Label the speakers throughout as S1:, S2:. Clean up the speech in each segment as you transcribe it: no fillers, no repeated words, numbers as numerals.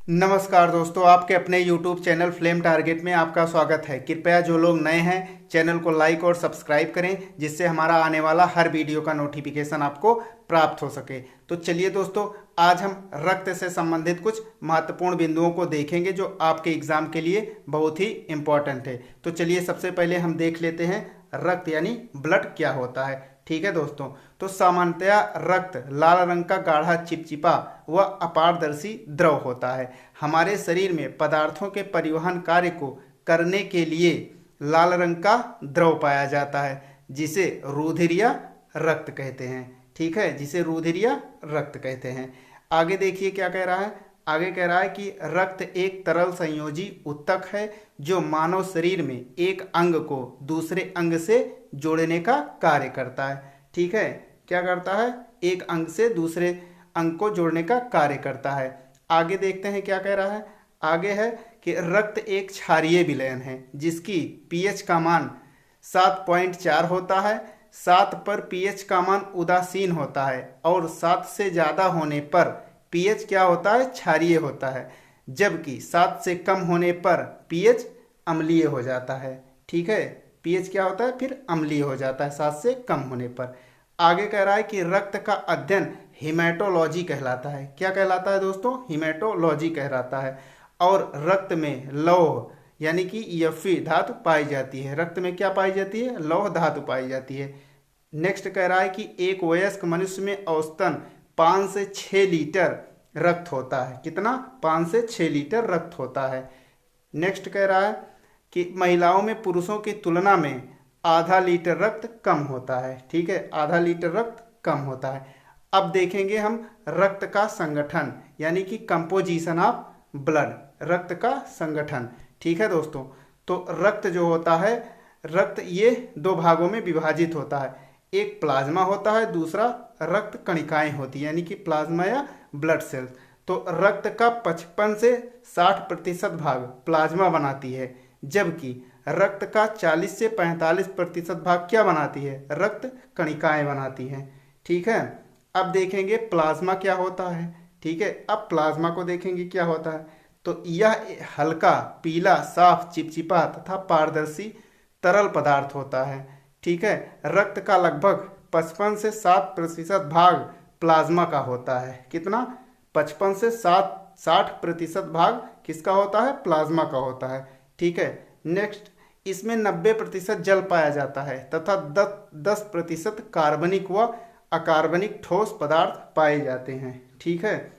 S1: नमस्कार दोस्तों, आपके अपने YouTube चैनल फ्लेम टारगेट में आपका स्वागत है। कृपया जो लोग नए हैं चैनल को लाइक और सब्सक्राइब करें, जिससे हमारा आने वाला हर वीडियो का नोटिफिकेशन आपको प्राप्त हो सके। तो चलिए दोस्तों, आज हम रक्त से संबंधित कुछ महत्वपूर्ण बिंदुओं को देखेंगे जो आपके एग्जाम के लिए बहुत ही इम्पोर्टेंट है। तो चलिए सबसे पहले हम देख लेते हैं रक्त यानी ब्लड क्या होता है। ठीक है दोस्तों, तो सामान्यतया रक्त लाल रंग का गाढ़ा चिपचिपा व अपारदर्शी द्रव होता है। हमारे शरीर में पदार्थों के परिवहन कार्य को करने के लिए लाल रंग का द्रव पाया जाता है, जिसे रुधिर या रक्त कहते हैं। ठीक है, जिसे रुधिर या रक्त कहते हैं। आगे देखिए क्या कह रहा है। आगे कह रहा है कि रक्त एक तरल संयोजी ऊतक है जो मानव शरीर में एक अंग को दूसरे अंग से जोड़ने का कार्य करता है। ठीक है, क्या करता है? एक अंग से दूसरे अंग को जोड़ने का कार्य करता है। आगे देखते हैं क्या कह रहा है। आगे है कि रक्त एक क्षारीय विलयन है जिसकी पीएच का मान 7.4 होता है। 7 पर पीएच का मान उदासीन होता है और 7 से ज़्यादा होने पर पीएच क्या होता है? क्षारीय होता है, जबकि 7 से कम होने पर पीएच अम्लीय हो जाता है। ठीक है, पीएच क्या होता है? फिर अम्लीय हो जाता है 7 से कम होने पर। आगे कह रहा है कि रक्त का अध्ययन हिमेटोलॉजी कहलाता है। क्या कहलाता है दोस्तों? हिमेटोलॉजी कहलाता है। और रक्त में लौह यानी कि Fe धातु पाई जाती है। रक्त में क्या पाई जाती है? लौह धातु पाई जाती है। नेक्स्ट कह रहा है कि एक वयस्क मनुष्य में औसतन 5 से 6 लीटर रक्त होता है। कितना? 5 से 6 लीटर रक्त होता है। नेक्स्ट कह रहा है कि महिलाओं में पुरुषों की तुलना में आधा लीटर रक्त कम होता है। ठीक है, आधा लीटर रक्त कम होता है। अब देखेंगे हम रक्त का संगठन यानी कि कंपोजिशन ऑफ ब्लड, रक्त का संगठन। ठीक है दोस्तों, तो रक्त जो होता है, रक्त ये दो भागों में विभाजित होता है। एक प्लाज्मा होता है, दूसरा रक्त कणिकाएं होती है यानी कि प्लाज्मा या ब्लड सेल्स। तो रक्त का 55 से 60% भाग प्लाज्मा बनाती है, जबकि रक्त का 40 से 45% भाग क्या बनाती है? रक्त कणिकाएं बनाती हैं। ठीक है, अब देखेंगे प्लाज्मा क्या होता है। ठीक है, अब प्लाज्मा को देखेंगे क्या होता है। तो यह हल्का पीला साफ चिपचिपा तथा पारदर्शी तरल पदार्थ होता है। ठीक है, रक्त का लगभग 55 से 60% भाग प्लाज्मा का होता है। कितना? 55 से 60% भाग किसका होता है? प्लाज्मा का होता है। ठीक है, नेक्स्ट, इसमें 90% जल पाया जाता है तथा 10% कार्बनिक व अकार्बनिक ठोस पदार्थ पाए जाते हैं। ठीक है,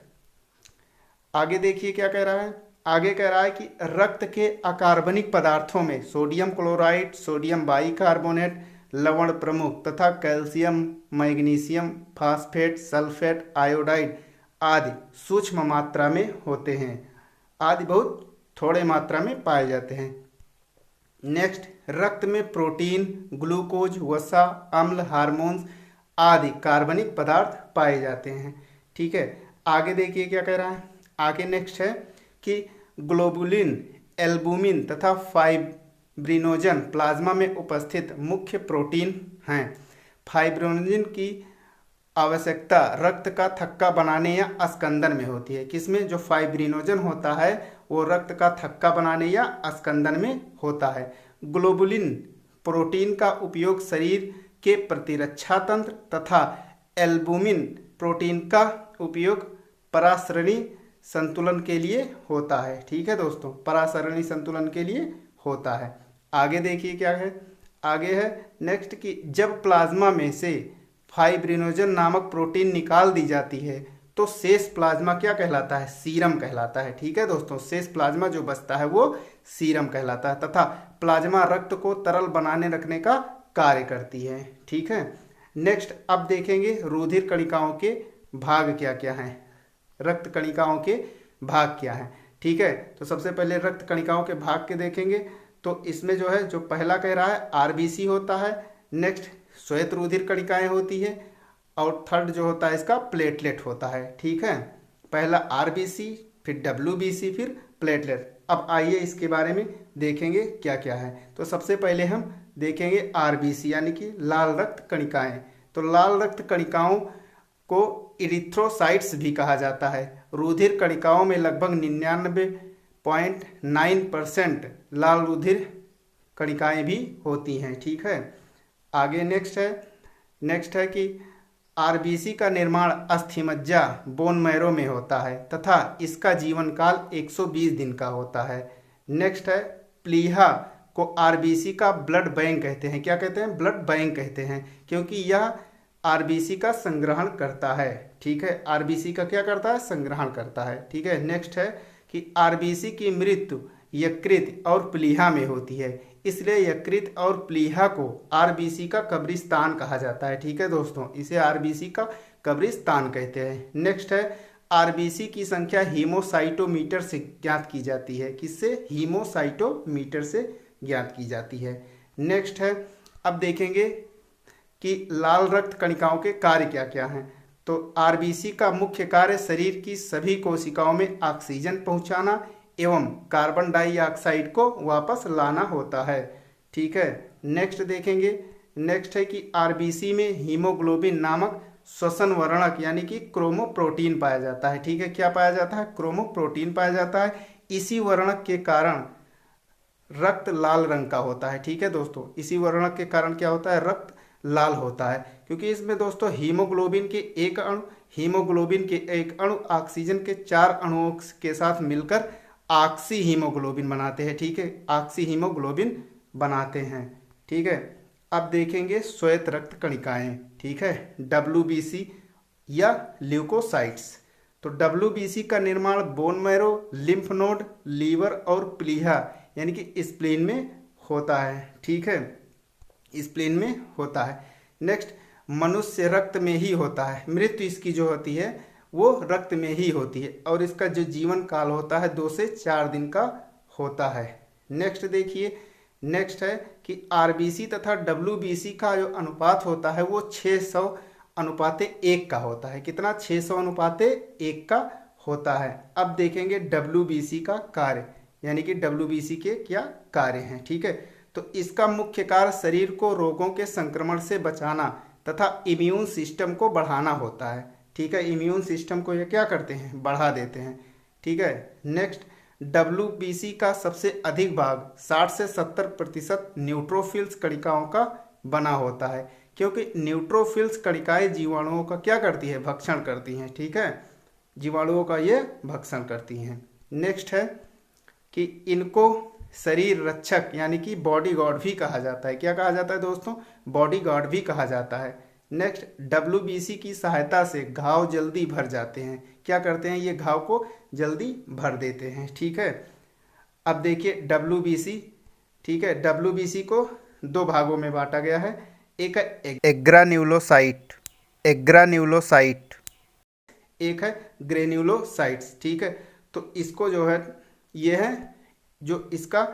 S1: आगे देखिए क्या कह रहा है। आगे कह रहा है कि रक्त के अकार्बनिक पदार्थों में सोडियम क्लोराइड, सोडियम बाइकार्बोनेट, लवण प्रमुख तथा calcium, magnesium, phosphate, sulphate, iodide आदि सूक्ष्म मात्रा में होते हैं। आदि बहुत थोड़े मात्रा में पाए जाते हैं। नेक्स्ट, रक्त में प्रोटीन, ग्लूकोज, वसा, अम्ल, हार्मोन्स आदि कार्बनिक पदार्थ पाए जाते हैं। ठीक है, आगे देखिए क्या कह रहा है। आगे नेक्स्ट है कि ग्लोबुलिन, एल्बुमिन तथा फाइब्रिनोजन प्लाज्मा में उपस्थित मुख्य प्रोटीन हैं। फाइब्रिनोजन की आवश्यकता रक्त का थक्का बनाने या अस्कंदन में होती है। किसमें? जो फाइब्रिनोजन होता है वो रक्त का थक्का बनाने या अस्कंदन में होता है। ग्लोबुलिन प्रोटीन का उपयोग शरीर के प्रतिरक्षा तंत्र तथा एल्बुमिन प्रोटीन का उपयोग परासरणी संतुलन के लिए होता है। ठीक है दोस्तों, परासरणी संतुलन के लिए होता है। आगे देखिए क्या है। आगे है नेक्स्ट कि जब प्लाज्मा में से फाइब्रिनोजन नामक प्रोटीन निकाल दी जाती है तो शेष प्लाज्मा क्या कहलाता है? सीरम कहलाता है। ठीक है दोस्तों, शेष प्लाज्मा जो बचता है वो सीरम कहलाता है तथा प्लाज्मा रक्त को तरल बनाने रखने का कार्य करती है। ठीक है, नेक्स्ट अब देखेंगे रुधिर कणिकाओं के भाग क्या क्या हैं। रक्त कणिकाओं के भाग क्या हैं। ठीक है, तो सबसे पहले रक्त कणिकाओं के भाग के देखेंगे। तो इसमें जो है, जो पहला कह रहा है आरबीसी होता है। नेक्स्ट श्वेत रुधिर कणिकाएं होती है और थर्ड जो होता है इसका प्लेटलेट होता है। ठीक है, पहला आरबीसी, फिर डब्ल्यूबीसी, फिर प्लेटलेट। अब आइए इसके बारे में देखेंगे क्या क्या है। तो सबसे पहले हम देखेंगे आरबीसी यानी कि लाल रक्त कणिकाएं। तो लाल रक्त कणिकाओं को इरिथ्रोसाइट्स भी कहा जाता है रुधिर कणिकाओं में लगभग 99.9% लाल रुधिर कणिकाएं भी होती हैं। ठीक है, आगे नेक्स्ट है कि आरबीसी का निर्माण अस्थिमज्जा बोन मैरो में होता है तथा इसका जीवन काल 120 दिन का होता है। नेक्स्ट है प्लीहा को आरबीसी का ब्लड बैंक कहते हैं। क्या कहते हैं? ब्लड बैंक कहते हैं, क्योंकि यह आरबीसी का संग्रहण करता है। ठीक है, आरबीसी का क्या करता है? संग्रहण करता है। ठीक है, नेक्स्ट है कि आरबीसी की मृत्यु यकृत और प्लीहा में होती है, इसलिए यकृत और प्लीहा को आरबीसी का कब्रिस्तान कहा जाता है। ठीक है दोस्तों, इसे आरबीसी का कब्रिस्तान कहते हैं। नेक्स्ट है आरबीसी की संख्या हीमोसाइटोमीटर से ज्ञात की जाती है। किससे? हीमोसाइटोमीटर से ज्ञात की जाती है। नेक्स्ट है, अब देखेंगे कि लाल रक्त कणिकाओं के कार्य क्या क्या हैं। तो आरबीसी का मुख्य कार्य शरीर की सभी कोशिकाओं में ऑक्सीजन पहुंचाना एवं कार्बन डाइऑक्साइड को वापस लाना होता है। ठीक है, नेक्स्ट देखेंगे। नेक्स्ट है कि आरबीसी में हीमोग्लोबिन नामक श्वसन वर्णक यानी कि क्रोमोप्रोटीन पाया जाता है। ठीक है, क्या पाया जाता है? क्रोमोप्रोटीन पाया जाता है। इसी वर्णक के कारण रक्त लाल रंग का होता है। ठीक है दोस्तों, इसी वर्णक के कारण क्या होता है? रक्त लाल होता है, क्योंकि इसमें दोस्तों हीमोग्लोबिन के एक अणु ऑक्सीजन के 4 अणुओं के साथ मिलकर ऑक्सी हीमोग्लोबिन बनाते हैं। ठीक है, ऑक्सी हीमोग्लोबिन बनाते हैं। ठीक है, अब देखेंगे श्वेत रक्त कणिकाएं। ठीक है, डब्ल्यूबीसी या ल्यूकोसाइट्स। तो डब्ल्यूबीसी का निर्माण bone marrow, lymph node, liver और प्लीहा यानी कि स्प्लीन में होता है। ठीक है, स्प्लीन में होता है। नेक्स्ट, मनुष्य रक्त में ही होता है। मृत्यु इसकी जो होती है वो रक्त में ही होती है और इसका जो जीवन काल होता है 2 से 4 दिन का होता है। नेक्स्ट देखिए, नेक्स्ट है कि आरबीसी तथा डब्ल्यूबीसी का जो अनुपात होता है वो 600:1 का होता है। कितना? 600:1 का होता है। अब देखेंगे डब्ल्यूबीसी का कार्य, यानी कि डब्ल्यूबीसी के क्या कार्य हैं। ठीक है, तो इसका मुख्य कार्य शरीर को रोगों के संक्रमण से बचाना तथा इम्यून सिस्टम को बढ़ाना होता है। ठीक है, इम्यून सिस्टम को ये क्या करते हैं? बढ़ा देते हैं। ठीक है, नेक्स्ट, डब्ल्यूबीसी का सबसे अधिक भाग 60 से 70% न्यूट्रोफिल्स कणिकाओं का बना होता है, क्योंकि न्यूट्रोफिल्स कणिकाएं जीवाणुओं का क्या करती है? भक्षण करती हैं। ठीक है, जीवाणुओं का ये भक्षण करती हैं। नेक्स्ट है कि इनको शरीर रक्षक यानी कि बॉडी गार्ड भी कहा जाता है। क्या कहा जाता है दोस्तों? बॉडी गार्ड भी कहा जाता है। नेक्स्ट, डब्ल्यूबीसी की सहायता से घाव जल्दी भर जाते हैं। क्या करते हैं? ये घाव को जल्दी भर देते हैं। ठीक है, अब देखिए डब्ल्यूबीसी। ठीक है, डब्ल्यूबीसी को 2 भागों में बांटा गया है। एक है एग्रान्यूलोसाइट, एक है ग्रेन्यूलोसाइट्स। ठीक है, तो इसको जो है ये है जो इसका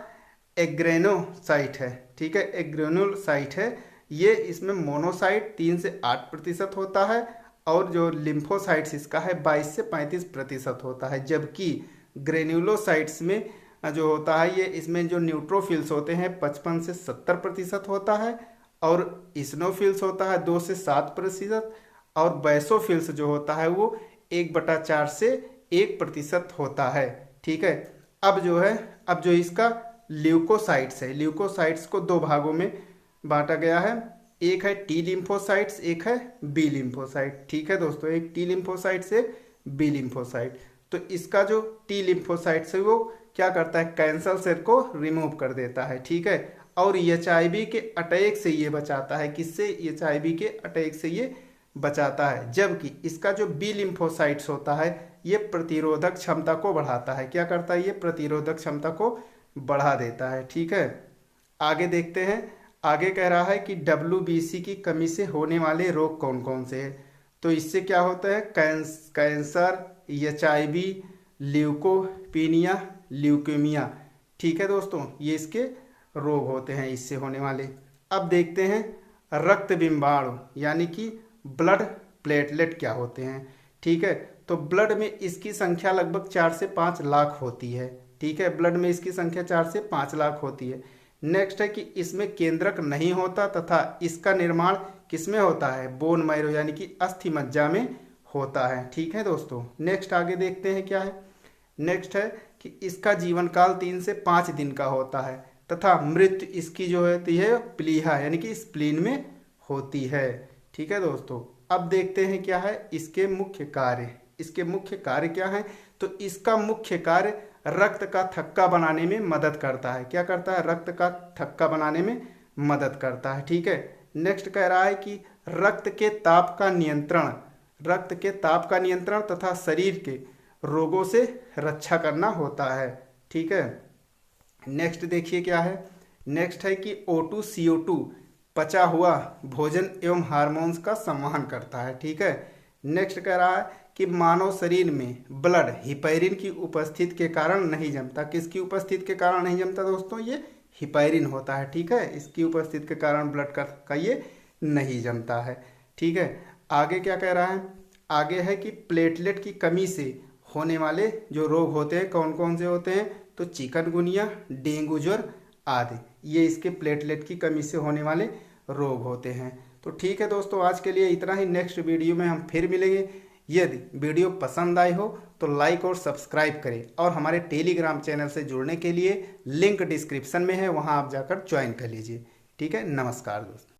S1: एग्रेनोसाइट है। ठीक है, एग्रेनुलोसाइट है ये। इसमें मोनोसाइट 3 से 8% होता है और जो लिम्फोसाइट्स इसका है 22 से 35% होता है, जबकि ग्रेन्यूलोसाइट्स में जो होता है ये इसमें जो न्यूट्रोफिल्स होते हैं 55 से 70% होता है और इस्नोफिल्स होता है 2 से 7% और बैसोफिल्स जो होता है वो 1/4 से 1% होता है। ठीक है, अब जो इसका ल्यूकोसाइट्स है, ल्यूकोसाइट्स को 2 भागों में बांटा गया है। एक है टी लिम्फोसाइट्स, एक है बी लिम्फोसाइट। ठीक है दोस्तों, एक टी लिम्फोसाइट्स, एक बी लिम्फोसाइट। तो इसका जो टी लिम्फोसाइट्स है वो क्या करता है? कैंसर सेल को रिमूव कर देता है। ठीक है, और एचआईवी के अटैक से ये बचाता है। किससे? एचआईवी के अटैक से ये बचाता है। जबकि इसका जो बी लिम्फोसाइट्स होता है ये प्रतिरोधक क्षमता को बढ़ाता है। क्या करता है? ये प्रतिरोधक क्षमता को बढ़ा देता है। ठीक है, आगे देखते हैं। आगे कह रहा है कि डब्ल्यूबीसी की कमी से होने वाले रोग कौन कौन से हैं। तो इससे क्या होता है? Cancer, HIV, leucopenia, leukaemia. ठीक है दोस्तों, ये इसके रोग होते हैं इससे होने वाले। अब देखते हैं रक्त बिंबाणु यानी कि ब्लड प्लेटलेट क्या होते हैं। ठीक है, तो ब्लड में इसकी संख्या लगभग 4 से 5 लाख होती है। ठीक है, ब्लड में इसकी संख्या 4 से 5 लाख होती है। नेक्स्ट है कि इसमें केंद्रक नहीं होता तथा इसका निर्माण किसमें होता है? बोन मैरो यानी कि अस्थि मज्जा में होता है। ठीक है दोस्तों, नेक्स्ट आगे देखते हैं क्या है। नेक्स्ट है कि इसका जीवन काल 3 से 5 दिन का होता है तथा मृत्यु इसकी जो होती है प्लीहा यानी कि स्प्लीन में होती है। ठीक है दोस्तों, अब देखते हैं क्या है इसके मुख्य कार्य। इसके मुख्य कार्य क्या है, तो इसका मुख्य कार्य रक्त का थक्का बनाने में मदद करता है। क्या करता है, रक्त का थक्का बनाने में मदद करता है। ठीक है, नेक्स्ट कह रहा है कि रक्त के ताप का नियंत्रण, रक्त के ताप का नियंत्रण तथा शरीर के रोगों से रक्षा करना होता है। ठीक है, नेक्स्ट देखिए क्या है। नेक्स्ट है कि O2 CO2 पचा हुआ भोजन एवं हार्मोन्स का संवहन करता है। ठीक है, नेक्स्ट कह रहा है कि मानव शरीर में ब्लड हिपैरिन की उपस्थिति के कारण नहीं जमता। किसकी उपस्थिति के कारण नहीं जमता दोस्तों, ये हिपैरिन होता है। ठीक है, इसकी उपस्थिति के कारण ब्लड का ये नहीं जमता है। ठीक है, आगे क्या कह रहा है, आगे है कि प्लेटलेट की कमी से होने वाले जो रोग होते हैं कौन कौन से होते हैं, तो चिकनगुनिया, डेंगू ज्वर आदि, ये इसके प्लेटलेट की कमी से होने वाले रोग होते हैं। तो ठीक है दोस्तों, आज के लिए इतना ही। नेक्स्ट वीडियो में हम फिर मिलेंगे। यदि वीडियो पसंद आई हो तो लाइक और सब्सक्राइब करें और हमारे टेलीग्राम चैनल से जुड़ने के लिए लिंक डिस्क्रिप्शन में है, वहां आप जाकर ज्वाइन कर लीजिए। ठीक है, नमस्कार दोस्तों।